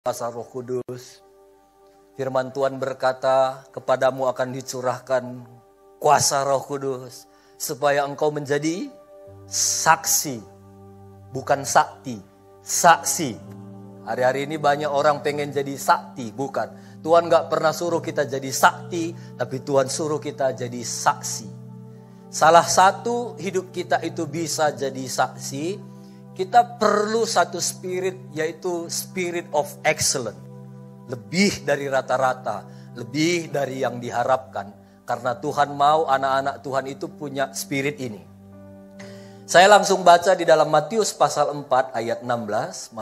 Kuasa Roh Kudus. Firman Tuhan berkata, kepadamu akan dicurahkan kuasa Roh Kudus supaya engkau menjadi saksi, bukan sakti, saksi. Hari-hari ini banyak orang pengen jadi sakti, bukan. Tuhan gak pernah suruh kita jadi sakti, tapi Tuhan suruh kita jadi saksi. Salah satu hidup kita itu bisa jadi saksi, kita perlu satu spirit, yaitu spirit of excellence. Lebih dari rata-rata, lebih dari yang diharapkan. Karena Tuhan mau anak-anak Tuhan itu punya spirit ini. Saya langsung baca di dalam Matius pasal 4 ayat 16.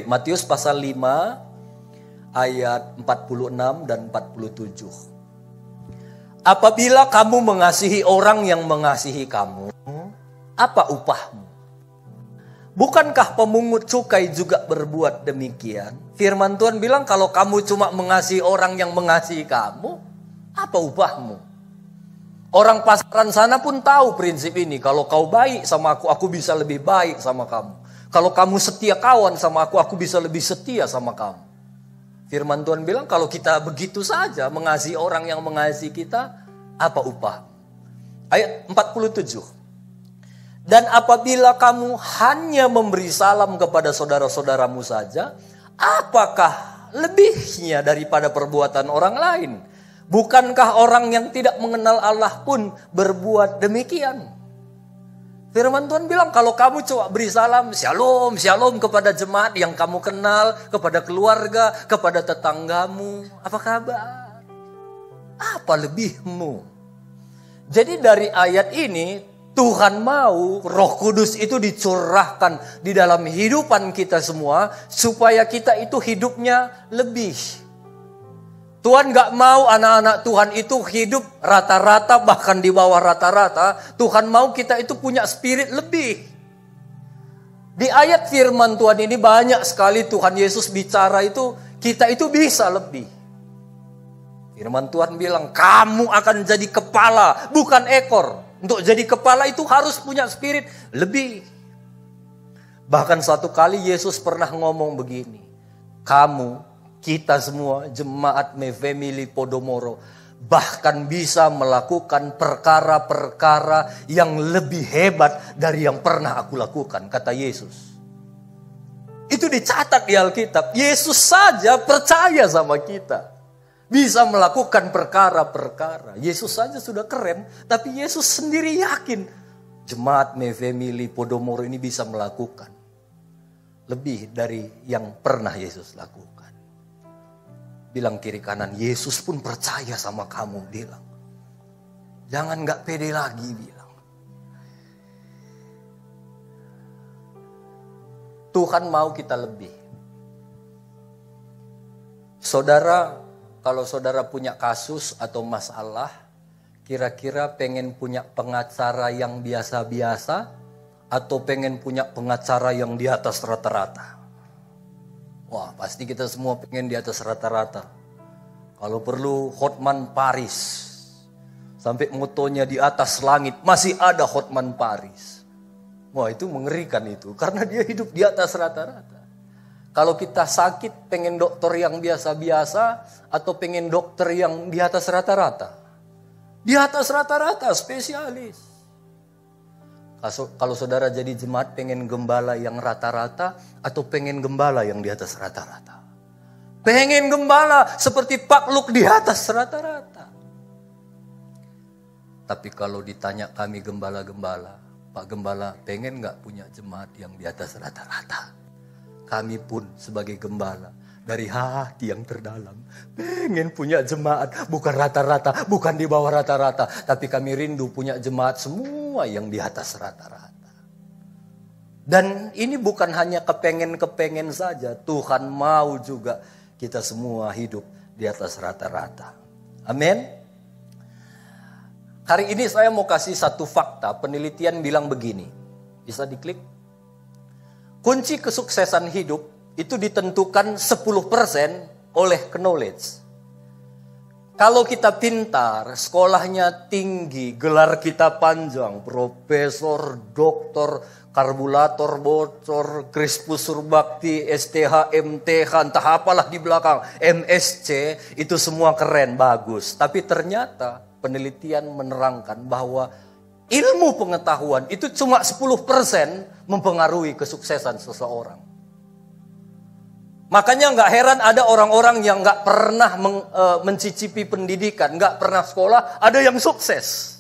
Matius pasal 5 ayat 46 dan 47. Apabila kamu mengasihi orang yang mengasihi kamu, apa upahmu? Bukankah pemungut cukai juga berbuat demikian? Firman Tuhan bilang kalau kamu cuma mengasihi orang yang mengasihi kamu, apa upahmu? Orang pasaran sana pun tahu prinsip ini. Kalau kau baik sama aku bisa lebih baik sama kamu. Kalau kamu setia kawan sama aku bisa lebih setia sama kamu. Firman Tuhan bilang kalau kita begitu saja mengasihi orang yang mengasihi kita, apa upah? Ayat 47. Dan apabila kamu hanya memberi salam kepada saudara-saudaramu saja, apakah lebihnya daripada perbuatan orang lain? Bukankah orang yang tidak mengenal Allah pun berbuat demikian? Firman Tuhan bilang kalau kamu coba beri salam, shalom, shalom kepada jemaat yang kamu kenal, kepada keluarga, kepada tetanggamu. Apa kabar? Apa lebihmu? Jadi dari ayat ini, Tuhan mau Roh Kudus itu dicurahkan di dalam hidupan kita semua, supaya kita itu hidupnya lebih. Tuhan gak mau anak-anak Tuhan itu hidup rata-rata, bahkan di bawah rata-rata. Tuhan mau kita itu punya spirit lebih. Di ayat firman Tuhan ini banyak sekali Tuhan Yesus bicara itu, kita itu bisa lebih. Firman Tuhan bilang, kamu akan jadi kepala, bukan ekor. Untuk jadi kepala itu harus punya spirit lebih. Bahkan satu kali Yesus pernah ngomong begini, kita semua jemaat Me Family Podomoro bahkan bisa melakukan perkara-perkara yang lebih hebat dari yang pernah aku lakukan, kata Yesus. Itu dicatat di Alkitab. Yesus saja percaya sama kita, bisa melakukan perkara-perkara. Yesus saja sudah keren, tapi Yesus sendiri yakin jemaat Me Family Podomoro ini bisa melakukan lebih dari yang pernah Yesus lakukan. Bilang kiri kanan, Yesus pun percaya sama kamu, bilang. Jangan gak pede lagi, bilang. Tuhan mau kita lebih. Saudara, kalau saudara punya kasus atau masalah, kira-kira pengen punya pengacara yang biasa-biasa, atau pengen punya pengacara yang di atas rata-rata? Wah, pasti kita semua pengen di atas rata-rata. Kalau perlu Hotman Paris. Sampai motonya di atas langit, masih ada Hotman Paris. Wah, itu mengerikan itu. Karena dia hidup di atas rata-rata. Kalau kita sakit, pengen dokter yang biasa-biasa, atau pengen dokter yang di atas rata-rata? Di atas rata-rata, spesialis. Kalau saudara jadi jemaat pengen gembala yang rata-rata atau pengen gembala yang di atas rata-rata? Pengen gembala seperti Pak Luk di atas rata-rata. Tapi kalau ditanya kami gembala-gembala, Pak Gembala pengen gak punya jemaat yang di atas rata-rata? Kami pun sebagai gembala dari hati yang terdalam pengen punya jemaat bukan rata-rata, bukan di bawah rata-rata, tapi kami rindu punya jemaat semua yang di atas rata-rata. Dan ini bukan hanya kepengen-kepengen saja, Tuhan mau juga kita semua hidup di atas rata-rata. Amin. Hari ini saya mau kasih satu fakta, penelitian bilang begini. Bisa diklik? Kunci kesuksesan hidup itu ditentukan 10% oleh knowledge. Kalau kita pintar, sekolahnya tinggi, gelar kita panjang, profesor, doktor, karburator bocor, Krispus Surbakti, STH, MTH, entah apalah di belakang, MSC, itu semua keren, bagus. Tapi ternyata penelitian menerangkan bahwa ilmu pengetahuan itu cuma 10% mempengaruhi kesuksesan seseorang. Makanya nggak heran ada orang-orang yang nggak pernah mencicipi pendidikan, nggak pernah sekolah, ada yang sukses.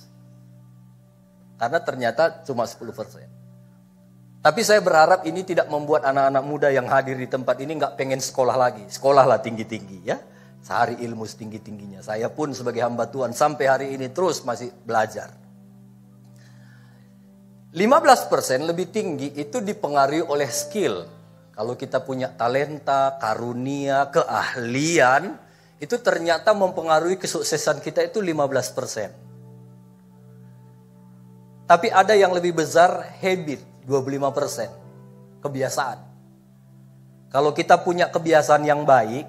Karena ternyata cuma 10%. Tapi saya berharap ini tidak membuat anak-anak muda yang hadir di tempat ini nggak pengen sekolah lagi. Sekolahlah tinggi-tinggi ya. Sehari ilmu setinggi-tingginya. Saya pun sebagai hamba Tuhan sampai hari ini terus masih belajar. 15% lebih tinggi itu dipengaruhi oleh skill. Kalau kita punya talenta, karunia, keahlian, itu ternyata mempengaruhi kesuksesan kita itu 15%. Tapi ada yang lebih besar, habit, 25%. Kebiasaan. Kalau kita punya kebiasaan yang baik,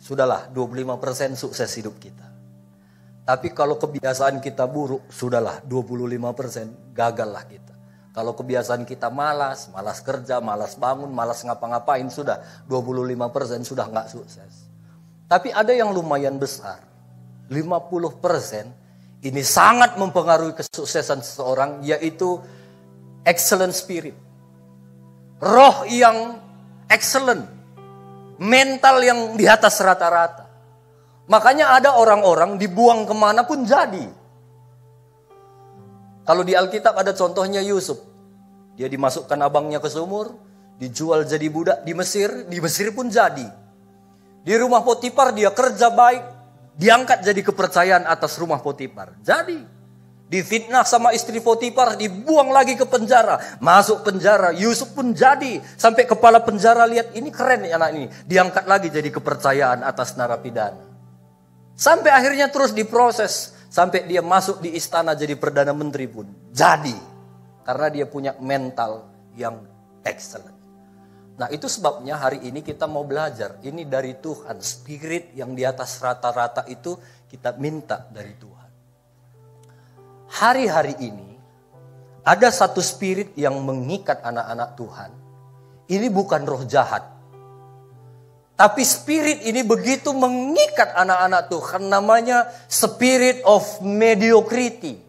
sudahlah 25% sukses hidup kita. Tapi kalau kebiasaan kita buruk, sudahlah 25% gagallah kita. Kalau kebiasaan kita malas kerja, malas bangun, malas ngapa-ngapain, sudah 25% sudah nggak sukses. Tapi ada yang lumayan besar, 50% ini sangat mempengaruhi kesuksesan seseorang, yaitu excellent spirit. Roh yang excellent, mental yang di atas rata-rata. Makanya ada orang-orang dibuang kemana pun jadi. Kalau di Alkitab ada contohnya Yusuf. Dia dimasukkan abangnya ke sumur, dijual jadi budak di Mesir pun jadi. Di rumah Potifar dia kerja baik, diangkat jadi kepercayaan atas rumah Potifar. Jadi, difitnah sama istri Potifar, dibuang lagi ke penjara. Masuk penjara, Yusuf pun jadi. Sampai kepala penjara lihat, ini keren nih anak ini. Diangkat lagi jadi kepercayaan atas narapidana. Sampai akhirnya terus diproses. Sampai dia masuk di istana jadi Perdana Menteri pun. Jadi. Karena dia punya mental yang excellent. Nah itu sebabnya hari ini kita mau belajar. Ini dari Tuhan. Spirit yang di atas rata-rata itu kita minta dari Tuhan. Hari-hari ini ada satu spirit yang mengikat anak-anak Tuhan. Ini bukan roh jahat. Tapi spirit ini begitu mengikat anak-anak Tuhan, namanya spirit of mediocrity.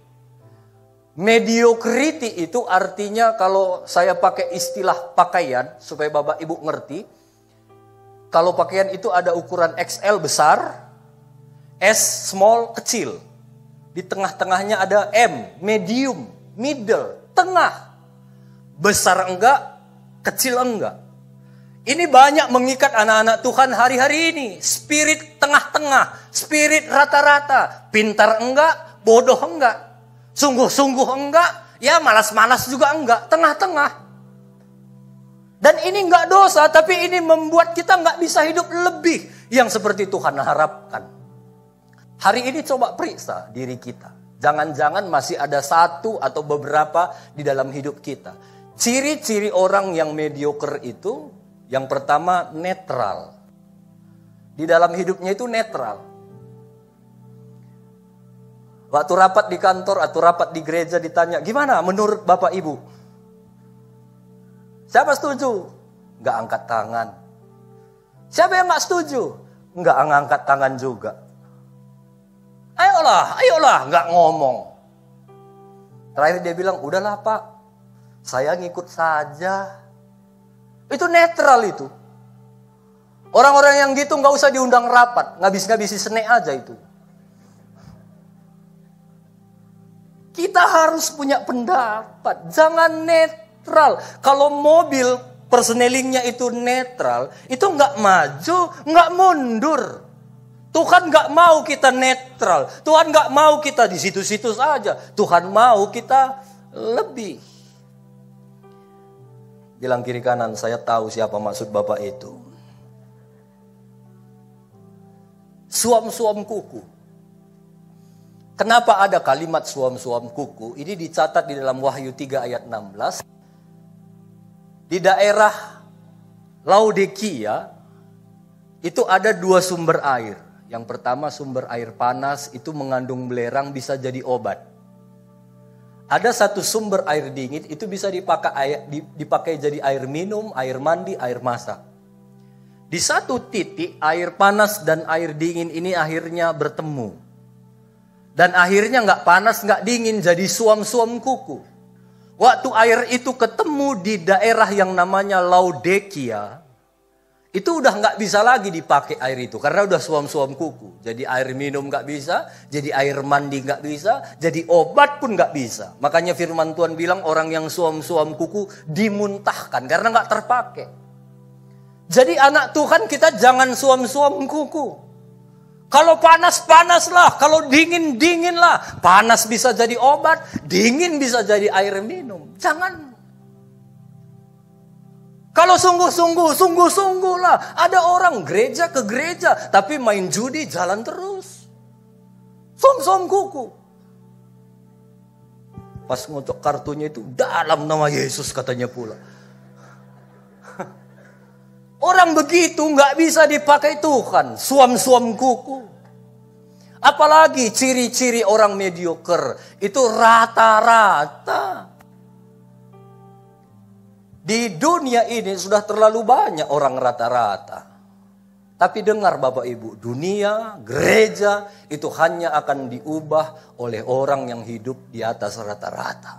Mediocrity itu artinya, kalau saya pakai istilah pakaian, supaya Bapak Ibu ngerti. Kalau pakaian itu ada ukuran XL besar, S small kecil. Di tengah-tengahnya ada M, medium, middle, tengah. Besar enggak, kecil enggak. Ini banyak mengikat anak-anak Tuhan hari-hari ini. Spirit tengah-tengah, spirit rata-rata. Pintar enggak, bodoh enggak. Sungguh-sungguh enggak, ya malas-malas juga enggak. Tengah-tengah. Dan ini enggak dosa, tapi ini membuat kita enggak bisa hidup lebih yang seperti Tuhan harapkan. Hari ini coba periksa diri kita. Jangan-jangan masih ada satu atau beberapa di dalam hidup kita. Ciri-ciri orang yang mediocre itu, yang pertama netral. Di dalam hidupnya itu netral. Waktu rapat di kantor atau rapat di gereja ditanya, gimana menurut Bapak Ibu? Siapa setuju? Nggak angkat tangan. Siapa yang nggak setuju? Nggak angkat tangan juga. Ayolah, nggak ngomong. Terakhir dia bilang, udahlah Pak, saya ngikut saja. Itu netral itu. Orang-orang yang gitu nggak usah diundang rapat, ngabis-ngabisi senek aja itu. Kita harus punya pendapat, jangan netral. Kalau mobil persnelingnya itu netral, itu nggak maju, nggak mundur. Tuhan nggak mau kita netral, Tuhan nggak mau kita di situ-situ saja. Tuhan mau kita lebih. Bilang kiri kanan, saya tahu siapa maksud Bapak itu. Suam-suam kuku. Kenapa ada kalimat suam-suam kuku? Ini dicatat di dalam Wahyu 3 ayat 16. Di daerah Laodikia itu ada dua sumber air. Yang pertama sumber air panas itu mengandung belerang bisa jadi obat. Ada satu sumber air dingin itu bisa dipakai jadi air minum, air mandi, air masak. Di satu titik air panas dan air dingin ini akhirnya bertemu. Dan akhirnya nggak panas, nggak dingin, jadi suam-suam kuku. Waktu air itu ketemu di daerah yang namanya Laodikia, itu udah nggak bisa lagi dipakai air itu karena udah suam-suam kuku. Jadi air minum nggak bisa, jadi air mandi nggak bisa, jadi obat pun nggak bisa. Makanya firman Tuhan bilang orang yang suam-suam kuku dimuntahkan karena nggak terpakai. Jadi anak Tuhan kita jangan suam-suam kuku. Kalau panas panaslah, kalau dingin dinginlah. Panas bisa jadi obat, dingin bisa jadi air minum. Jangan. Kalau sungguh-sungguh lah. Ada orang gereja ke gereja, tapi main judi jalan terus. Som-som kuku. Pas ngocok kartunya itu, dalam nama Yesus katanya pula. Orang begitu nggak bisa dipakai Tuhan. Suam-suam kuku. Apalagi ciri-ciri orang mediocre. Itu rata-rata. Di dunia ini sudah terlalu banyak orang rata-rata. Tapi dengar Bapak Ibu, dunia, gereja itu hanya akan diubah oleh orang yang hidup di atas rata-rata.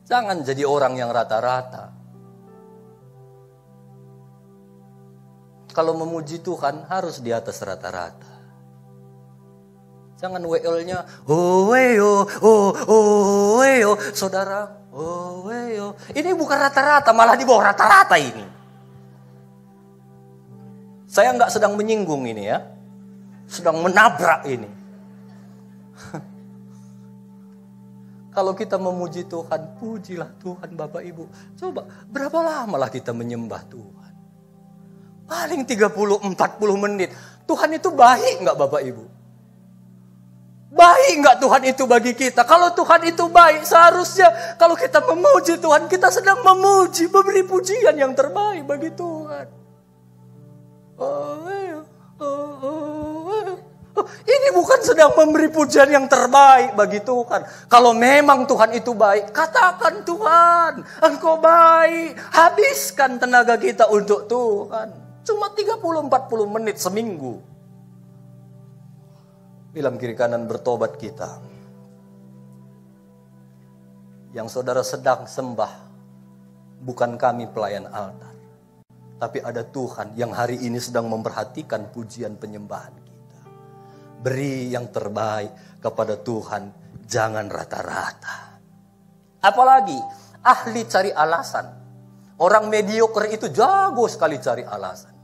Jangan jadi orang yang rata-rata. Kalau memuji Tuhan harus di atas rata-rata. Jangan WL-nya, saudara. Ini bukan rata-rata, malah di bawah rata-rata ini. Saya nggak sedang menyinggung ini ya. Sedang menabrak ini. Kalau kita memuji Tuhan, pujilah Tuhan Bapak Ibu. Coba, berapa lama lah kita menyembah Tuhan? Paling 30-40 menit. Tuhan itu baik nggak Bapak Ibu? Baik nggak Tuhan itu bagi kita? Kalau Tuhan itu baik, seharusnya kalau kita memuji Tuhan, kita sedang memuji, memberi pujian yang terbaik bagi Tuhan. Ini bukan sedang memberi pujian yang terbaik bagi Tuhan. Kalau memang Tuhan itu baik, katakan Tuhan, Engkau baik. Habiskan tenaga kita untuk Tuhan. Cuma 30-40 menit seminggu. Bilang kiri kanan bertobat kita. Yang saudara sedang sembah, bukan kami pelayan altar. Tapi ada Tuhan yang hari ini sedang memperhatikan pujian penyembahan kita. Beri yang terbaik kepada Tuhan, jangan rata-rata. Apalagi ahli cari alasan. Orang mediocre itu jago sekali cari alasan.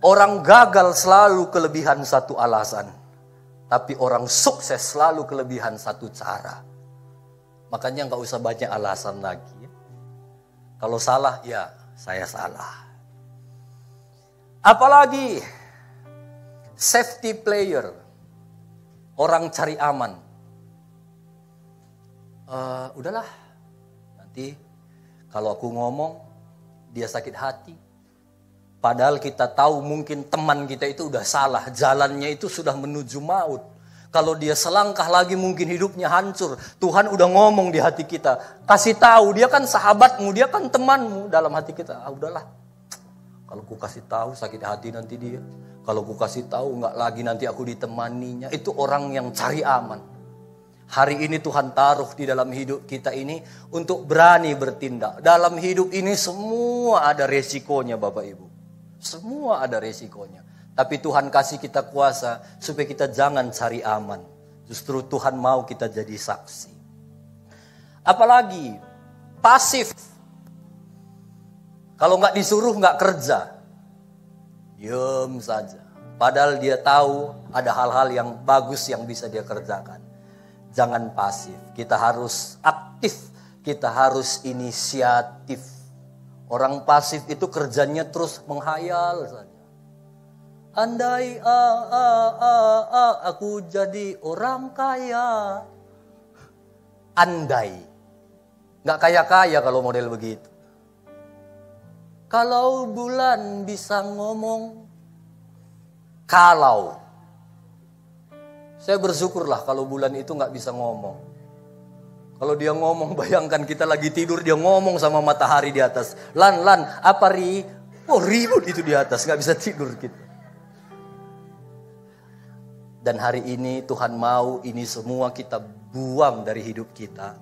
Orang gagal selalu kelebihan satu alasan. Tapi orang sukses selalu kelebihan satu cara. Makanya nggak usah banyak alasan lagi. Kalau salah, ya saya salah. Apalagi safety player. Orang cari aman. Udahlah, nanti kalau aku ngomong, dia sakit hati. Padahal kita tahu mungkin teman kita itu udah salah. Jalannya itu sudah menuju maut. Kalau dia selangkah lagi mungkin hidupnya hancur. Tuhan udah ngomong di hati kita. Kasih tahu, dia kan sahabatmu, dia kan temanmu dalam hati kita. Udahlah. Kalau ku kasih tahu sakit hati nanti dia. Kalau ku kasih tahu nggak lagi nanti aku ditemaninya. Itu orang yang cari aman. Hari ini Tuhan taruh di dalam hidup kita ini untuk berani bertindak. Dalam hidup ini semua ada resikonya Bapak Ibu. Semua ada resikonya. Tapi Tuhan kasih kita kuasa supaya kita jangan cari aman. Justru Tuhan mau kita jadi saksi. Apalagi pasif. Kalau nggak disuruh nggak kerja. Diam saja. Padahal dia tahu ada hal-hal yang bagus yang bisa dia kerjakan. Jangan pasif. Kita harus aktif. Kita harus inisiatif. Orang pasif itu kerjanya terus menghayal saja. Andai aku jadi orang kaya. Andai. Nggak kaya-kaya kalau model begitu. Kalau bulan bisa ngomong. Kalau. Saya bersyukurlah kalau bulan itu nggak bisa ngomong. Kalau dia ngomong, bayangkan kita lagi tidur, dia ngomong sama matahari di atas. Lan, apa ri? Oh, ribut itu di atas, gak bisa tidur kita. Dan hari ini Tuhan mau ini semua kita buang dari hidup kita.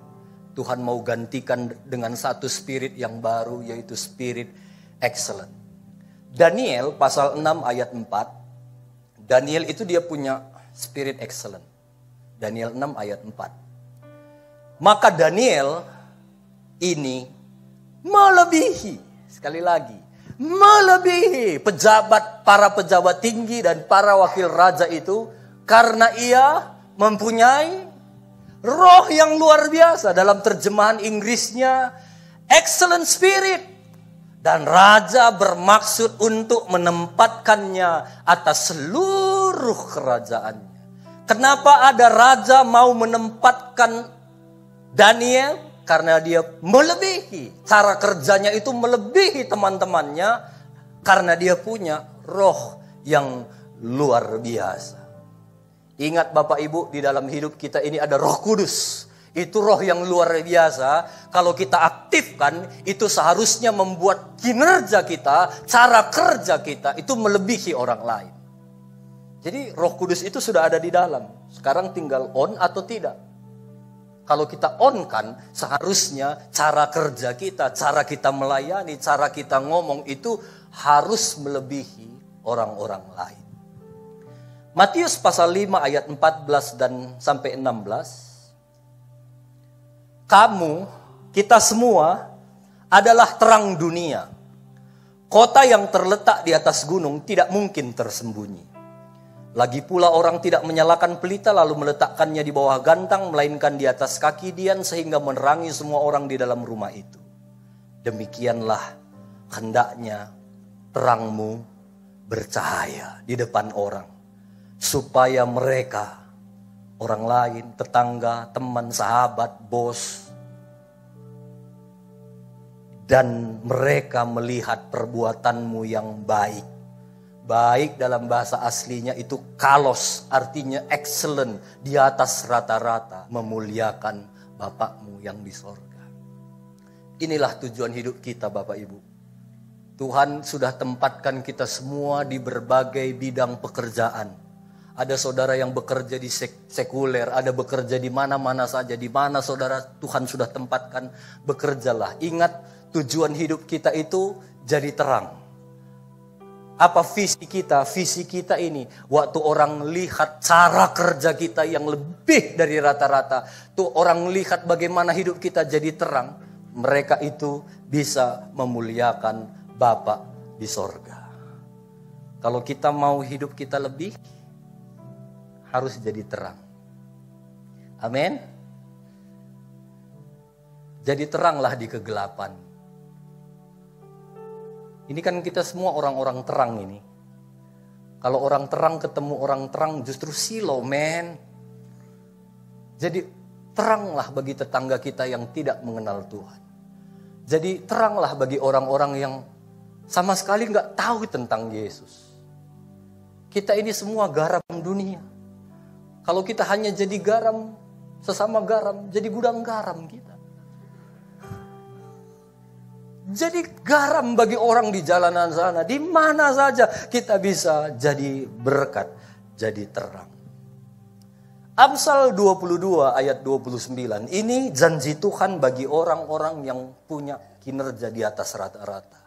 Tuhan mau gantikan dengan satu spirit yang baru, yaitu spirit excellent. Daniel pasal 6 ayat 4. Daniel itu dia punya spirit excellent. Daniel 6 ayat 4. Maka Daniel ini melebihi, sekali lagi, melebihi para pejabat tinggi dan para wakil raja itu, karena ia mempunyai roh yang luar biasa. Dalam terjemahan Inggrisnya, excellent spirit. Dan raja bermaksud untuk menempatkannya atas seluruh kerajaannya. Kenapa ada raja mau menempatkan Daniel? Karena dia melebihi. Cara kerjanya itu melebihi teman-temannya. Karena dia punya roh yang luar biasa. Ingat Bapak Ibu, di dalam hidup kita ini ada Roh Kudus. Itu roh yang luar biasa. Kalau kita aktifkan, itu seharusnya membuat kinerja kita, cara kerja kita, itu melebihi orang lain. Jadi Roh Kudus itu sudah ada di dalam. Sekarang tinggal on atau tidak. Kalau kita on kan, seharusnya cara kerja kita, cara kita melayani, cara kita ngomong itu harus melebihi orang-orang lain. Matius pasal 5 ayat 14 dan sampai 16. Kamu, kita semua adalah terang dunia. Kota yang terletak di atas gunung tidak mungkin tersembunyi. Lagi pula orang tidak menyalakan pelita lalu meletakkannya di bawah gantang, melainkan di atas kaki dian sehingga menerangi semua orang di dalam rumah itu. Demikianlah hendaknya terangmu bercahaya di depan orang, supaya mereka, orang lain, tetangga, teman, sahabat, bos, dan mereka melihat perbuatanmu yang baik. Baik dalam bahasa aslinya itu kalos, artinya excellent, di atas rata-rata, memuliakan Bapakmu yang di sorga. Inilah tujuan hidup kita Bapak Ibu. Tuhan sudah tempatkan kita semua di berbagai bidang pekerjaan. Ada saudara yang bekerja di sekuler, ada bekerja di mana-mana saja. Di mana saudara Tuhan sudah tempatkan, bekerjalah. Ingat tujuan hidup kita itu jadi terang. Apa visi kita? Visi kita ini, waktu orang lihat cara kerja kita yang lebih dari rata-rata, tuh orang lihat bagaimana hidup kita jadi terang, mereka itu bisa memuliakan Bapa di sorga. Kalau kita mau hidup kita lebih, harus jadi terang. Amin. Jadi teranglah di kegelapan. Ini kan kita semua orang-orang terang ini. Kalau orang terang ketemu orang terang justru silau, men. Jadi teranglah bagi tetangga kita yang tidak mengenal Tuhan. Jadi teranglah bagi orang-orang yang sama sekali nggak tahu tentang Yesus. Kita ini semua garam dunia. Kalau kita hanya jadi garam, sesama garam, jadi gudang garam kita. Jadi garam bagi orang di jalanan sana, di mana saja kita bisa jadi berkat, jadi terang. Amsal 22 ayat 29, ini janji Tuhan bagi orang-orang yang punya kinerja di atas rata-rata.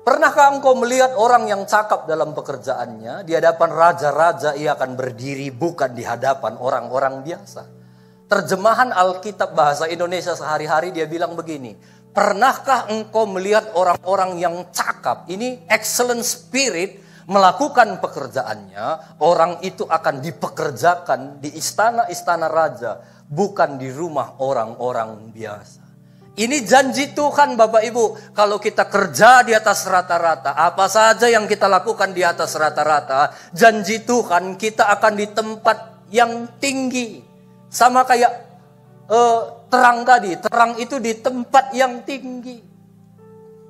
Pernahkah engkau melihat orang yang cakap dalam pekerjaannya, di hadapan raja-raja ia akan berdiri, bukan di hadapan orang-orang biasa. Terjemahan Alkitab bahasa Indonesia sehari-hari dia bilang begini, pernahkah engkau melihat orang-orang yang cakap, ini excellent spirit, melakukan pekerjaannya, orang itu akan dipekerjakan di istana-istana raja, bukan di rumah orang-orang biasa. Ini janji Tuhan Bapak Ibu, kalau kita kerja di atas rata-rata, apa saja yang kita lakukan di atas rata-rata, janji Tuhan kita akan di tempat yang tinggi. Sama kayak terang tadi, terang itu di tempat yang tinggi.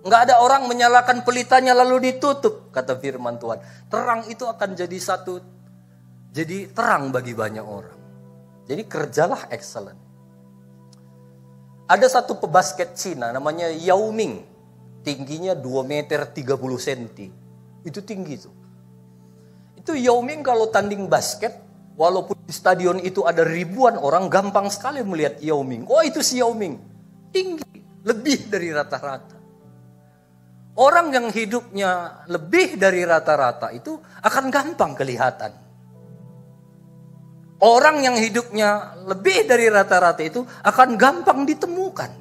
Enggak ada orang menyalakan pelitanya lalu ditutup, kata firman Tuhan. Terang itu akan jadi terang bagi banyak orang. Jadi kerjalah excellent. Ada satu pebasket Cina namanya Yao Ming. Tingginya 2 meter 30 cm. Itu tinggi tuh. Itu Yao Ming kalau tanding basket, walaupun di stadion itu ada ribuan orang, gampang sekali melihat Yao Ming. Oh, itu si Yao Ming. Tinggi, lebih dari rata-rata. Orang yang hidupnya lebih dari rata-rata itu akan gampang kelihatan. Orang yang hidupnya lebih dari rata-rata itu akan gampang ditemukan.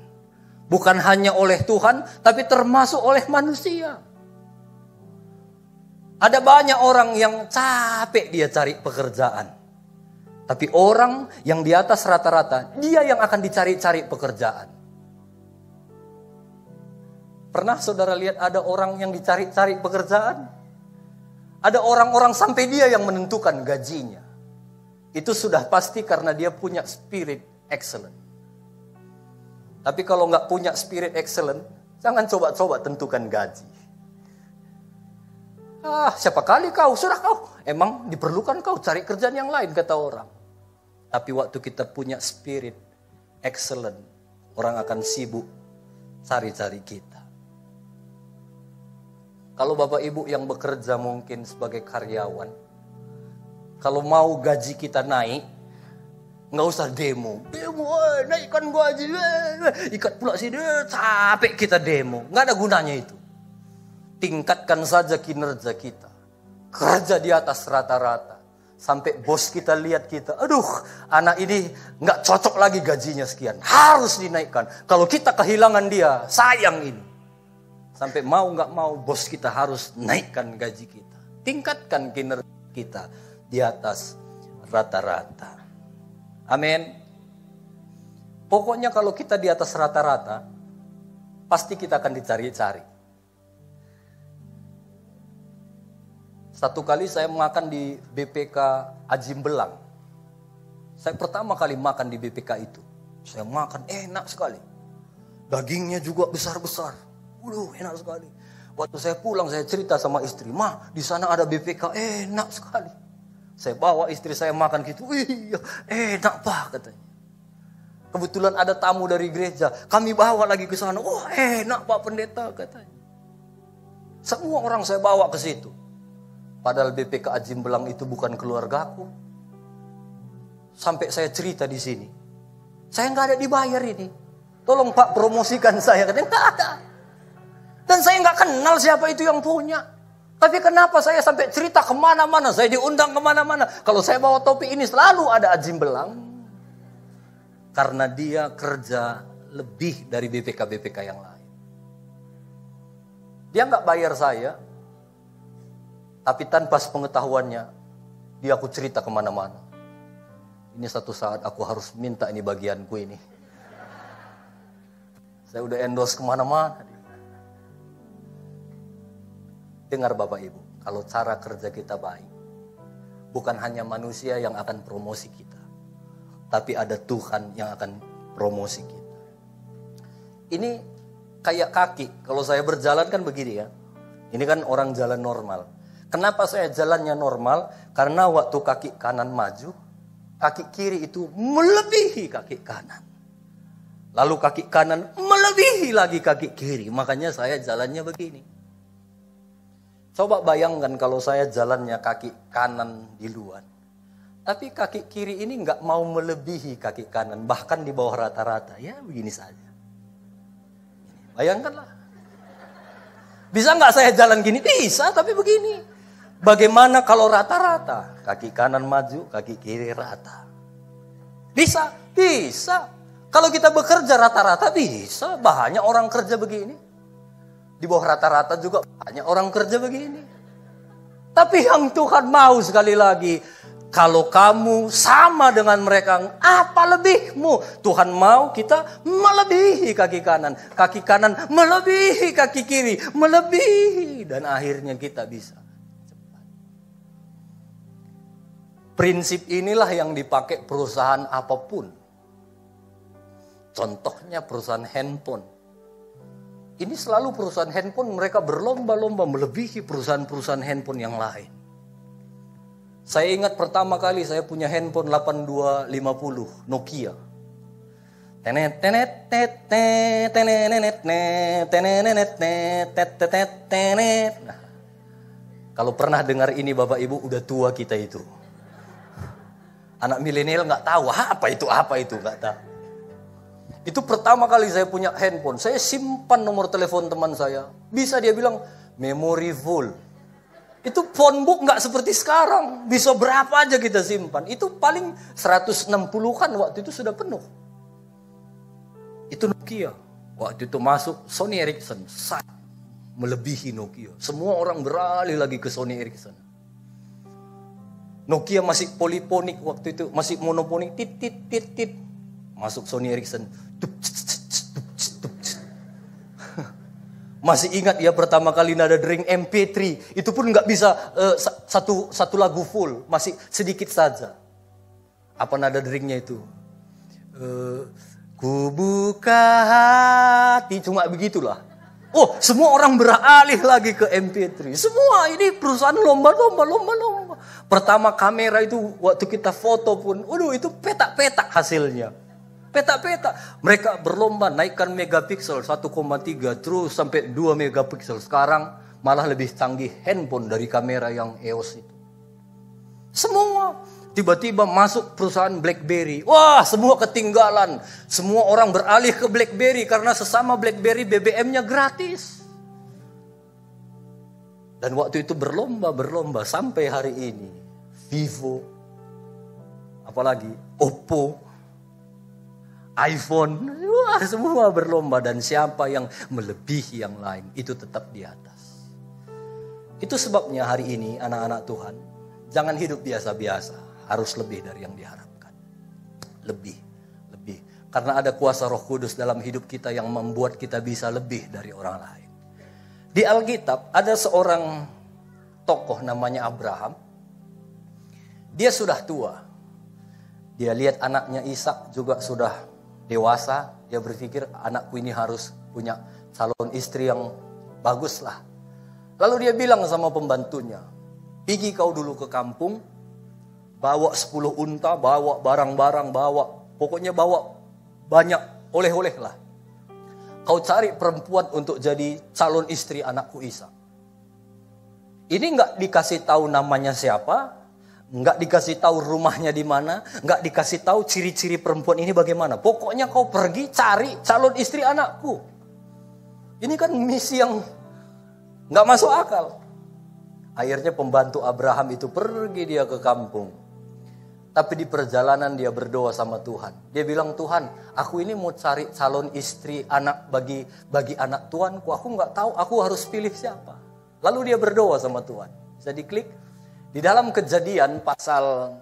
Bukan hanya oleh Tuhan, tapi termasuk oleh manusia. Ada banyak orang yang capek dia cari pekerjaan. Tapi orang yang di atas rata-rata, dia yang akan dicari-cari pekerjaan. Pernah saudara lihat ada orang yang dicari-cari pekerjaan? Ada orang-orang sampai dia yang menentukan gajinya. Itu sudah pasti karena dia punya spirit excellent. Tapi kalau nggak punya spirit excellent, jangan coba-coba tentukan gaji. Siapa kali kau, sudah kau. Emang diperlukan kau cari kerjaan yang lain, kata orang. Tapi waktu kita punya spirit excellent, orang akan sibuk cari-cari kita. Kalau Bapak Ibu yang bekerja mungkin sebagai karyawan, kalau mau gaji kita naik, nggak usah demo. Demo, naikkan gaji. Ikat pula sini, capek kita demo. Nggak ada gunanya itu. Tingkatkan saja kinerja kita. Kerja di atas rata-rata. Sampai bos kita lihat kita. Aduh, anak ini nggak cocok lagi gajinya sekian. Harus dinaikkan. Kalau kita kehilangan dia, sayang ini. Sampai mau nggak mau bos kita harus naikkan gaji kita. Tingkatkan kinerja kita di atas rata-rata. Amin. Pokoknya kalau kita di atas rata-rata, pasti kita akan dicari-cari. Satu kali saya makan di BPK Ajim Belang. Saya pertama kali makan di BPK itu. Saya makan enak sekali. Dagingnya juga besar-besar. Enak sekali. Waktu saya pulang saya cerita sama istri, "Ma, di sana ada BPK, enak sekali." Saya bawa istri saya makan gitu. "Iya, enak Pak," katanya. Kebetulan ada tamu dari gereja, kami bawa lagi ke sana. "Oh, enak Pak Pendeta," katanya. Semua orang saya bawa ke situ. Padahal BPK Ajim Belang itu bukan keluargaku. Sampai saya cerita di sini. Saya nggak ada dibayar ini. Tolong Pak promosikan saya. Katanya nggak ada. Dan saya nggak kenal siapa itu yang punya. Tapi kenapa saya sampai cerita kemana-mana. Saya diundang kemana-mana. Kalau saya bawa topi ini selalu ada Ajim Belang. Karena dia kerja lebih dari BPK-BPK yang lain. Dia nggak bayar saya. Tapi tanpa sepengetahuannya, dia aku cerita kemana-mana. Ini satu saat aku harus minta ini bagianku ini. Saya udah endorse kemana-mana. Dengar Bapak Ibu, kalau cara kerja kita baik, bukan hanya manusia yang akan promosi kita. Tapi ada Tuhan yang akan promosi kita. Ini kayak kaki, kalau saya berjalan kan begini ya. Ini kan orang jalan normal. Kenapa saya jalannya normal? Karena waktu kaki kanan maju, kaki kiri itu melebihi kaki kanan. Lalu kaki kanan melebihi lagi kaki kiri. Makanya saya jalannya begini. Coba bayangkan kalau saya jalannya kaki kanan di luar. Tapi kaki kiri ini nggak mau melebihi kaki kanan. Bahkan di bawah rata-rata. Ya begini saja. Bayangkanlah. Bisa nggak saya jalan gini? Bisa, tapi begini. Bagaimana kalau rata-rata? Kaki kanan maju, kaki kiri rata. Bisa, bisa. Kalau kita bekerja rata-rata bisa. Banyak orang kerja begini. Di bawah rata-rata juga banyak orang kerja begini. Tapi yang Tuhan mau sekali lagi, kalau kamu sama dengan mereka, apa lebihmu? Tuhan mau kita melebihi kaki kanan melebihi kaki kiri, melebihi. Dan akhirnya kita bisa. Prinsip inilah yang dipakai perusahaan apapun. Contohnya perusahaan handphone. Ini selalu perusahaan handphone mereka berlomba-lomba melebihi perusahaan-perusahaan handphone yang lain. Saya ingat pertama kali saya punya handphone 8250 Nokia. Tenet tenet tenet tenet tenet tenet tenet. Nah, kalau pernah dengar ini Bapak Ibu, udah tua kita itu. Anak milenial nggak tahu apa itu nggak tahu. Itu pertama kali saya punya handphone, saya simpan nomor telepon teman saya. Bisa dia bilang memory full. Itu phone book nggak seperti sekarang, bisa berapa aja kita simpan. Itu paling 160 kan waktu itu sudah penuh. Itu Nokia. Waktu itu masuk Sony Ericsson, melebihi Nokia. Semua orang beralih lagi ke Sony Ericsson. Nokia masih poliponik waktu itu, masih monoponik, tit tit tit tit. Masuk Sony Ericsson. Masih ingat ya pertama kali nada dering MP3, itu pun nggak bisa satu lagu full, masih sedikit saja. Apa nada deringnya itu? Ku buka hati, cuma begitulah. Oh, semua orang beralih lagi ke MP3. Semua ini perusahaan lomba. Pertama kamera itu waktu kita foto pun, itu petak-petak hasilnya. Petak-petak. Mereka berlomba naikkan megapiksel 1,3 terus sampai 2 megapiksel. Sekarang malah lebih canggih handphone dari kamera yang EOS itu. Semua tiba-tiba masuk perusahaan BlackBerry. Wah, semua ketinggalan. Semua orang beralih ke BlackBerry karena sesama BlackBerry BBM-nya gratis. Dan waktu itu berlomba sampai hari ini. Vivo, apalagi Oppo, iPhone, wah, semua berlomba, dan siapa yang melebihi yang lain itu tetap di atas. Itu sebabnya hari ini anak-anak Tuhan, jangan hidup biasa-biasa, harus lebih dari yang diharapkan. Lebih. Karena ada kuasa Roh Kudus dalam hidup kita yang membuat kita bisa lebih dari orang lain. Di Alkitab ada seorang tokoh namanya Abraham. Dia sudah tua. Dia lihat anaknya Ishak juga sudah dewasa, dia berpikir anakku ini harus punya calon istri yang bagus lah. Lalu dia bilang sama pembantunya, pergi kau dulu ke kampung, bawa 10 unta, bawa barang-barang, pokoknya bawa banyak oleh-oleh lah. Kau cari perempuan untuk jadi calon istri anakku Ishak. Ini nggak dikasih tahu namanya siapa, nggak dikasih tahu rumahnya di mana, nggak dikasih tahu ciri-ciri perempuan ini bagaimana. Pokoknya kau pergi cari calon istri anakku. Ini kan misi yang nggak masuk akal. Akhirnya pembantu Abraham itu pergi dia ke kampung. Tapi di perjalanan dia berdoa sama Tuhan. Dia bilang, Tuhan, aku ini mau cari calon istri anak bagi anak Tuanku. Aku nggak tahu aku harus pilih siapa. Lalu dia berdoa sama Tuhan. Bisa diklik. Di dalam Kejadian pasal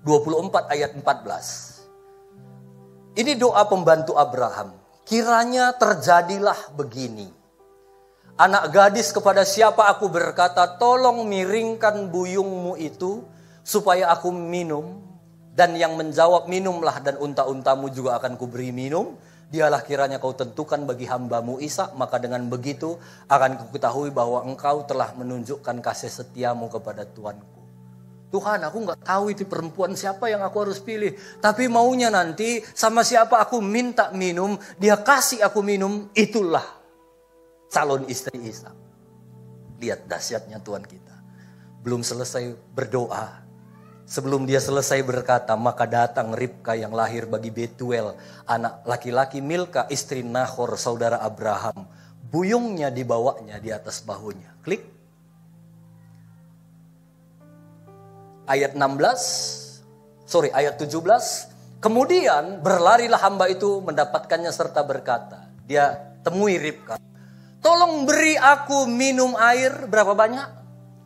24 ayat 14. Ini doa pembantu Abraham. Kiranya terjadilah begini. Anak gadis kepada siapa aku berkata, tolong miringkan buyungmu itu supaya aku minum. Dan yang menjawab, minumlah dan unta-untamu juga akan kuberi minum. Dialah kiranya kau tentukan bagi hambamu Ishak, maka dengan begitu akan kuketahui bahwa engkau telah menunjukkan kasih setiamu kepada Tuanku. Tuhan, aku nggak tahu itu perempuan siapa yang aku harus pilih. Tapi maunya nanti sama siapa aku minta minum, dia kasih aku minum, itulah calon istri Ishak. Lihat dahsyatnya Tuhan kita. Belum selesai berdoa. Sebelum dia selesai berkata, maka datang Ribka yang lahir bagi Betuel, anak laki-laki Milka, istri Nahor, saudara Abraham. Buyungnya dibawanya di atas bahunya. Klik. Ayat 17. Kemudian berlarilah hamba itu mendapatkannya serta berkata, dia temui Ribka. Tolong beri aku minum air, berapa banyak?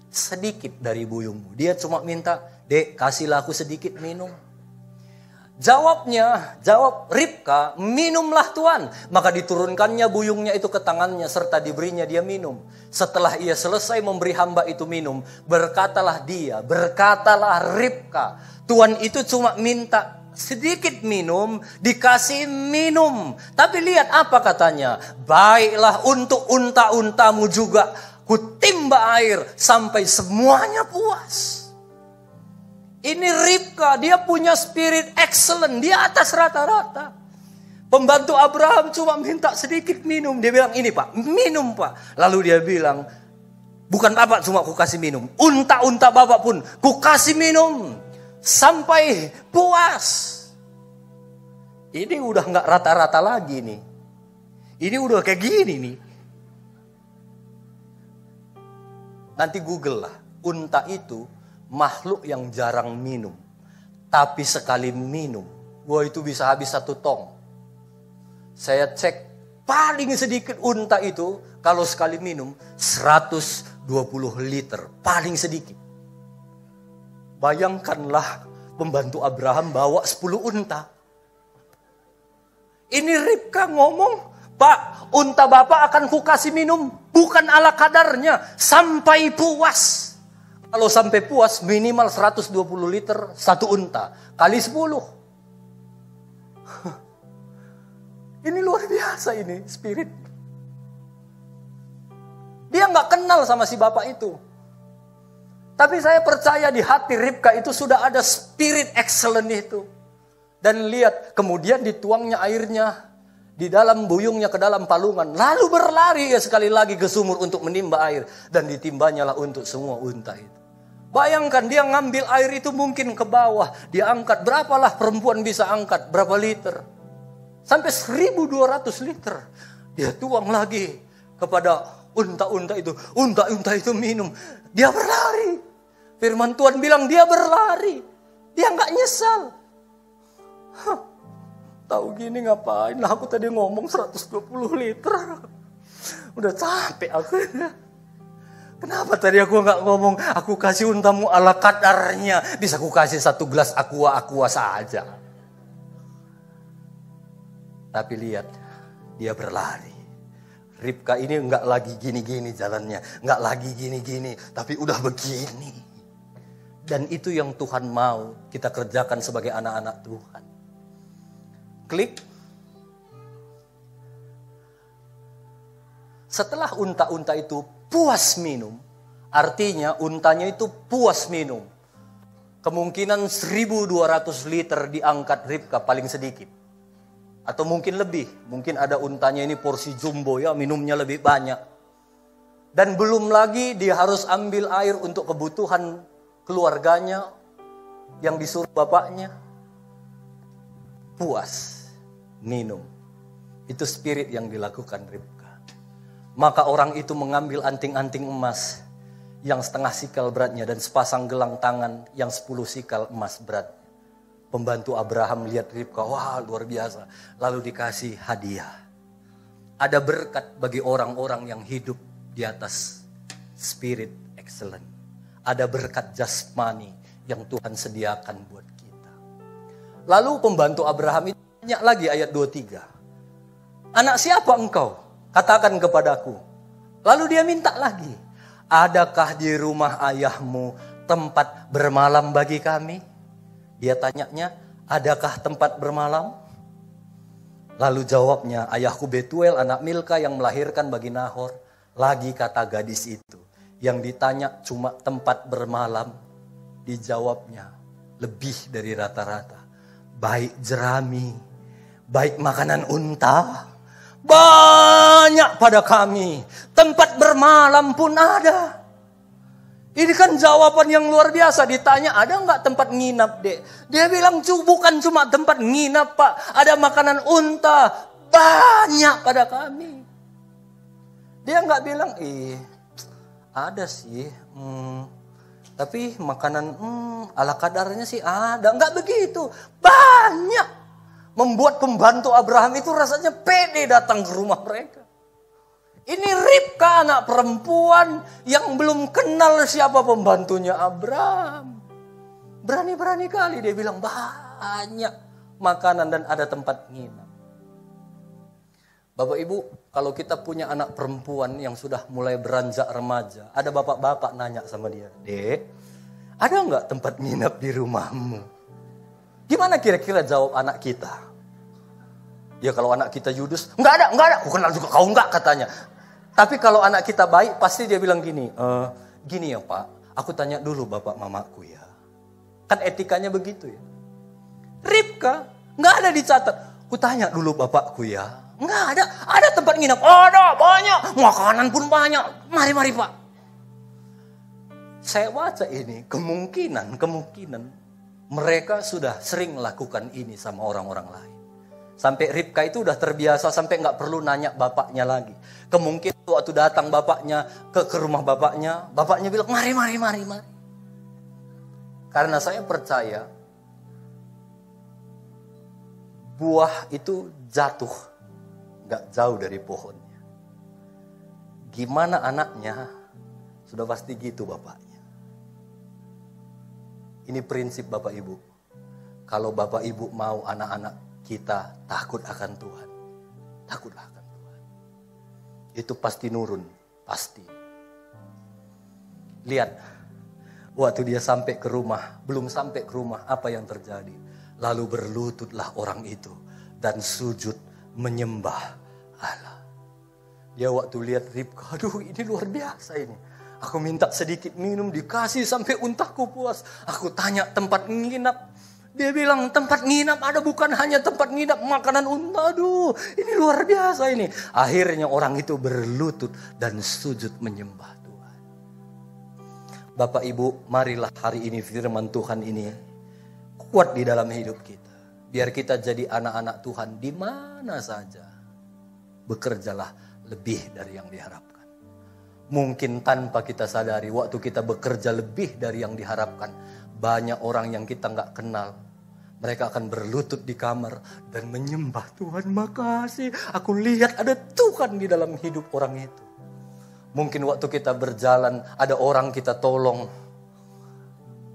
Sedikit dari buyungmu. Dia cuma minta, Dek, kasihlah aku sedikit minum. Jawab Ribka, minumlah Tuan. Maka diturunkannya buyungnya itu ke tangannya serta diberinya dia minum. Setelah ia selesai memberi hamba itu minum, berkatalah Ribka, Tuan itu cuma minta sedikit minum, dikasih minum. Tapi lihat apa katanya, baiklah untuk unta-untamu juga kutimba air sampai semuanya puas. Ini Ribka, dia punya spirit excellent, dia atas rata-rata. Pembantu Abraham cuma minta sedikit minum. Dia bilang, ini Pak, minum Pak. Lalu dia bilang, bukan Bapak cuma ku kasih minum. Unta-unta Bapak pun ku kasih minum. Sampai puas. Ini udah gak rata-rata lagi nih. Ini udah kayak gini nih. Nanti Google lah. Unta itu makhluk yang jarang minum. Tapi sekali minum, wah itu bisa habis 1 tong. Saya cek paling sedikit unta itu kalau sekali minum 120 liter. Paling sedikit. Bayangkanlah pembantu Abraham bawa 10 unta. Ini Ribka ngomong, Pak, unta Bapak akan kukasih minum. Bukan ala kadarnya. Sampai puas. Kalau sampai puas minimal 120 liter 1 unta. Kali 10. Ini luar biasa ini spirit. Dia nggak kenal sama si bapak itu. Tapi saya percaya di hati Ribka itu sudah ada spirit excellent itu. Dan lihat, kemudian dituangnya airnya di dalam buyungnya ke dalam palungan. Lalu berlari ya sekali lagi ke sumur untuk menimba air. Dan ditimbanya lah untuk semua unta itu. Bayangkan dia ngambil air itu mungkin ke bawah. Dia angkat, berapalah perempuan bisa angkat, berapa liter. Sampai 1.200 liter. Dia tuang lagi kepada unta-unta itu. Unta-unta itu minum. Dia berlari. Firman Tuhan bilang dia berlari. Dia nggak nyesal. Tahu gini ngapain lah aku tadi ngomong 120 liter. Udah capek aku. Kenapa tadi aku nggak ngomong aku kasih untamu ala kadarnya. Bisa aku kasih 1 gelas aqua saja. Tapi lihat, dia berlari. Ribka ini enggak lagi gini-gini jalannya. Enggak lagi gini-gini, tapi udah begini. Dan itu yang Tuhan mau kita kerjakan sebagai anak-anak Tuhan. Klik. Setelah unta-unta itu puas minum, artinya untanya itu puas minum. Kemungkinan 1.200 liter diangkat Ribka paling sedikit. Atau mungkin lebih. Mungkin ada untanya ini porsi jumbo ya, minumnya lebih banyak. Dan belum lagi dia harus ambil air untuk kebutuhan keluarganya yang disuruh bapaknya. Puas minum. Itu spirit yang dilakukan Ribka. Maka orang itu mengambil anting-anting emas yang 1/2 sikal beratnya dan sepasang gelang tangan yang 10 sikal emas beratnya. Pembantu Abraham lihat Ribka, wah luar biasa. Lalu dikasih hadiah. Ada berkat bagi orang-orang yang hidup di atas spirit excellent. Ada berkat jasmani yang Tuhan sediakan buat kita. Lalu pembantu Abraham itu tanya lagi ayat 23. Anak siapa engkau? Katakan kepadaku. Lalu dia minta lagi. Adakah di rumah ayahmu tempat bermalam bagi kami? Dia tanyanya, adakah tempat bermalam? Lalu jawabnya, ayahku Betuel anak Milka yang melahirkan bagi Nahor. Lagi kata gadis itu. Yang ditanya cuma tempat bermalam. Dijawabnya lebih dari rata-rata. Baik jerami, baik makanan unta. Banyak pada kami. Tempat bermalam pun ada. Ini kan jawaban yang luar biasa. Ditanya, ada nggak tempat nginap, Dek? Dia bilang, bukan cuma tempat nginap, Pak. Ada makanan unta. Banyak pada kami. Dia nggak bilang, ada sih. Tapi makanan ala kadarnya sih ada. Nggak begitu. Banyak. Membuat pembantu Abraham itu rasanya pede datang ke rumah mereka. Ini Ribka anak perempuan yang belum kenal siapa pembantunya Abraham. Berani-berani kali dia bilang banyak makanan dan ada tempat nginap. Bapak Ibu, kalau kita punya anak perempuan yang sudah mulai beranjak remaja, ada bapak-bapak nanya sama dia, Dek, ada nggak tempat nginap di rumahmu? Gimana kira-kira jawab anak kita? Ya kalau anak kita Yudus, nggak ada. Aku kenal juga kau nggak katanya. Tapi kalau anak kita baik, pasti dia bilang gini, gini ya Pak, aku tanya dulu bapak mamaku ya. Kan etikanya begitu ya. Ribka, nggak ada dicatat. Kutanya dulu bapakku ya. Enggak ada tempat nginap. Ada, banyak. Makanan pun banyak. Mari Pak. Saya baca ini, kemungkinan mereka sudah sering melakukan ini sama orang-orang lain. Sampai Ribka itu udah terbiasa, sampai nggak perlu nanya bapaknya lagi. Kemungkinan waktu datang bapaknya ke rumah bapaknya bilang, mari. Karena saya percaya, buah itu jatuh nggak jauh dari pohonnya. Gimana anaknya, sudah pasti gitu bapaknya. Ini prinsip Bapak Ibu. Kalau Bapak Ibu mau anak-anak kita takut akan Tuhan, takutlah akan Tuhan. Itu pasti nurun, pasti. Lihat, waktu dia sampai ke rumah, belum sampai ke rumah, apa yang terjadi? Lalu berlututlah orang itu dan sujud menyembah Allah. Dia waktu lihat Ribka, aduh ini luar biasa ini. Aku minta sedikit minum, dikasih sampai untahku puas. Aku tanya tempat nginap. Dia bilang tempat nginap ada, bukan hanya tempat nginap, makanan unta. Aduh ini luar biasa ini. Akhirnya orang itu berlutut dan sujud menyembah Tuhan. Bapak Ibu, marilah hari ini firman Tuhan ini kuat di dalam hidup kita. Biar kita jadi anak-anak Tuhan di mana saja. Bekerjalah lebih dari yang diharapkan. Mungkin tanpa kita sadari, waktu kita bekerja lebih dari yang diharapkan, banyak orang yang kita nggak kenal, mereka akan berlutut di kamar dan menyembah Tuhan. Makasih, aku lihat ada Tuhan di dalam hidup orang itu. Mungkin waktu kita berjalan, ada orang kita tolong.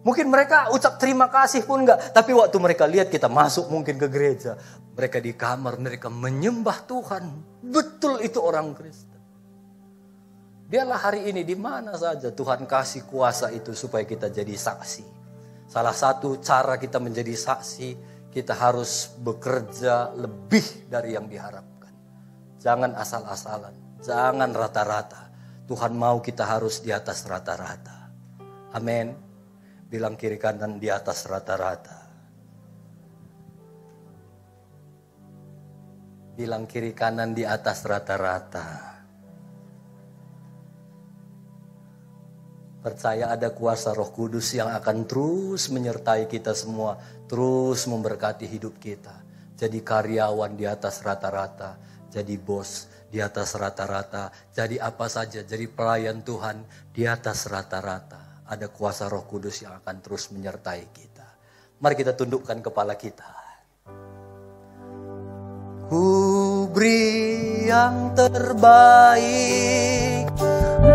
Mungkin mereka ucap terima kasih pun enggak, tapi waktu mereka lihat kita masuk mungkin ke gereja, mereka di kamar, mereka menyembah Tuhan. Betul itu orang Kristen. Biarlah hari ini di mana saja Tuhan kasih kuasa itu supaya kita jadi saksi. Salah satu cara kita menjadi saksi, kita harus bekerja lebih dari yang diharapkan. Jangan asal-asalan, jangan rata-rata. Tuhan mau kita harus di atas rata-rata. Amin. Bilang kiri kanan di atas rata-rata. Bilang kiri kanan di atas rata-rata. Percaya ada kuasa Roh Kudus yang akan terus menyertai kita semua. Terus memberkati hidup kita. Jadi karyawan di atas rata-rata. Jadi bos di atas rata-rata. Jadi apa saja. Jadi pelayan Tuhan di atas rata-rata. Ada kuasa Roh Kudus yang akan terus menyertai kita. Mari kita tundukkan kepala kita. Ku beri yang terbaik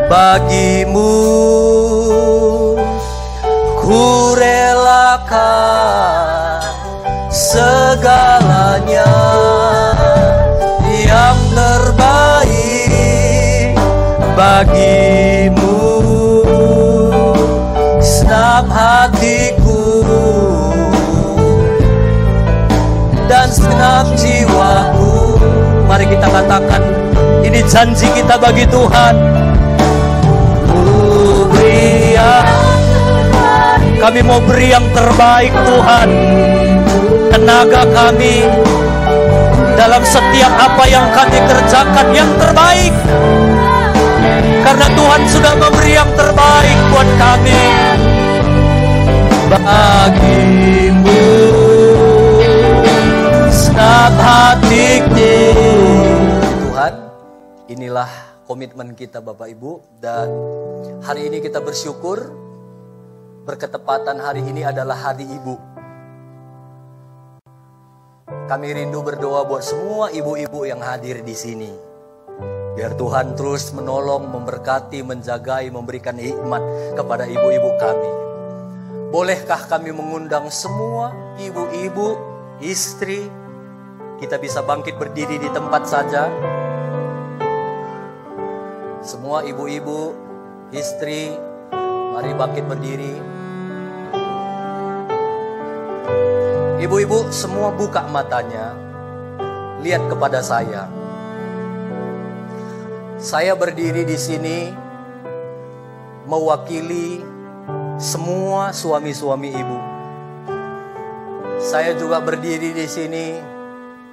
bagimu, ku relakan segalanya. Yang terbaik bagimu, senap hatiku dan segenap jiwaku. Mari kita katakan, ini janji kita bagi Tuhan. Kami mau beri yang terbaik Tuhan. Tenaga kami dalam setiap apa yang kami kerjakan yang terbaik. Karena Tuhan sudah memberi yang terbaik buat kami. Bagimu senap hatiku. Tuhan, inilah komitmen kita Bapak Ibu. Dan hari ini kita bersyukur. Berketepatan hari ini adalah hari Ibu. Kami rindu berdoa buat semua ibu-ibu yang hadir di sini. Biar Tuhan terus menolong, memberkati, menjagai, memberikan hikmat kepada ibu-ibu kami. Bolehkah kami mengundang semua ibu-ibu, istri, kita bisa bangkit berdiri di tempat saja. Semua ibu-ibu, istri, mari bangkit berdiri. Ibu-ibu semua buka matanya. Lihat kepada saya. Saya berdiri di sini mewakili semua suami-suami ibu. Saya juga berdiri di sini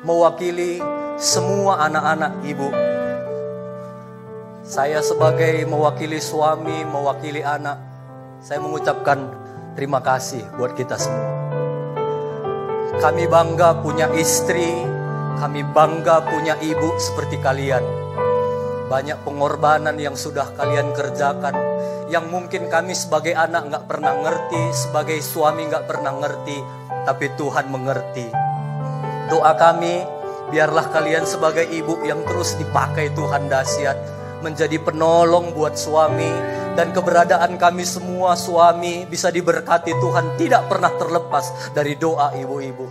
mewakili semua anak-anak ibu. Saya sebagai mewakili suami, mewakili anak, saya mengucapkan terima kasih buat kita semua. Kami bangga punya istri, kami bangga punya ibu seperti kalian. Banyak pengorbanan yang sudah kalian kerjakan, yang mungkin kami sebagai anak gak pernah ngerti, sebagai suami gak pernah ngerti, tapi Tuhan mengerti. Doa kami, biarlah kalian sebagai ibu yang terus dipakai Tuhan dahsyat, menjadi penolong buat suami, dan keberadaan kami semua suami bisa diberkati Tuhan tidak pernah terlepas dari doa ibu-ibu.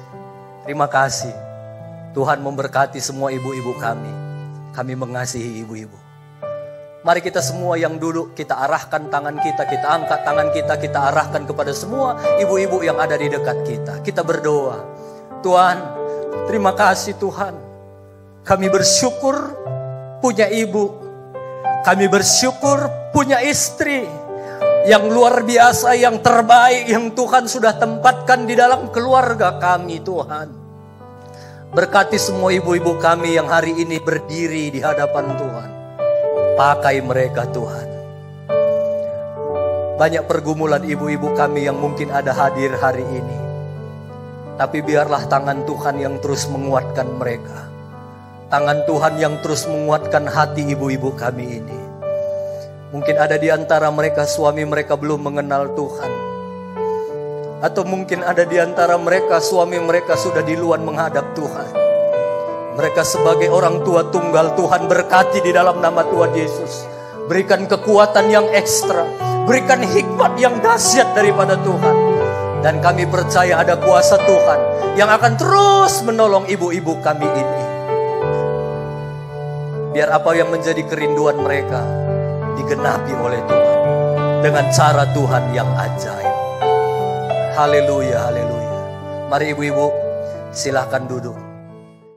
Terima kasih. Tuhan memberkati semua ibu-ibu kami. Kami mengasihi ibu-ibu. Mari kita semua yang duduk, kita arahkan tangan kita angkat tangan kita arahkan kepada semua ibu-ibu yang ada di dekat kita. Kita berdoa. Tuhan, terima kasih Tuhan. Kami bersyukur punya ibu. Kami bersyukur punya istri yang luar biasa, yang terbaik, yang Tuhan sudah tempatkan di dalam keluarga kami Tuhan. Berkati semua ibu-ibu kami yang hari ini berdiri di hadapan Tuhan. Pakai mereka Tuhan. Banyak pergumulan ibu-ibu kami yang mungkin ada hadir hari ini. Tapi biarlah tangan Tuhan yang terus menguatkan mereka. Tangan Tuhan yang terus menguatkan hati ibu-ibu kami ini. Mungkin ada di antara mereka suami mereka belum mengenal Tuhan. Atau mungkin ada di antara mereka suami mereka sudah duluan menghadap Tuhan. Mereka sebagai orang tua tunggal, Tuhan berkati di dalam nama Tuhan Yesus. Berikan kekuatan yang ekstra. Berikan hikmat yang dahsyat daripada Tuhan. Dan kami percaya ada kuasa Tuhan yang akan terus menolong ibu-ibu kami ini. Biar apa yang menjadi kerinduan mereka digenapi oleh Tuhan dengan cara Tuhan yang ajaib. Haleluya, haleluya. Mari ibu-ibu silahkan duduk.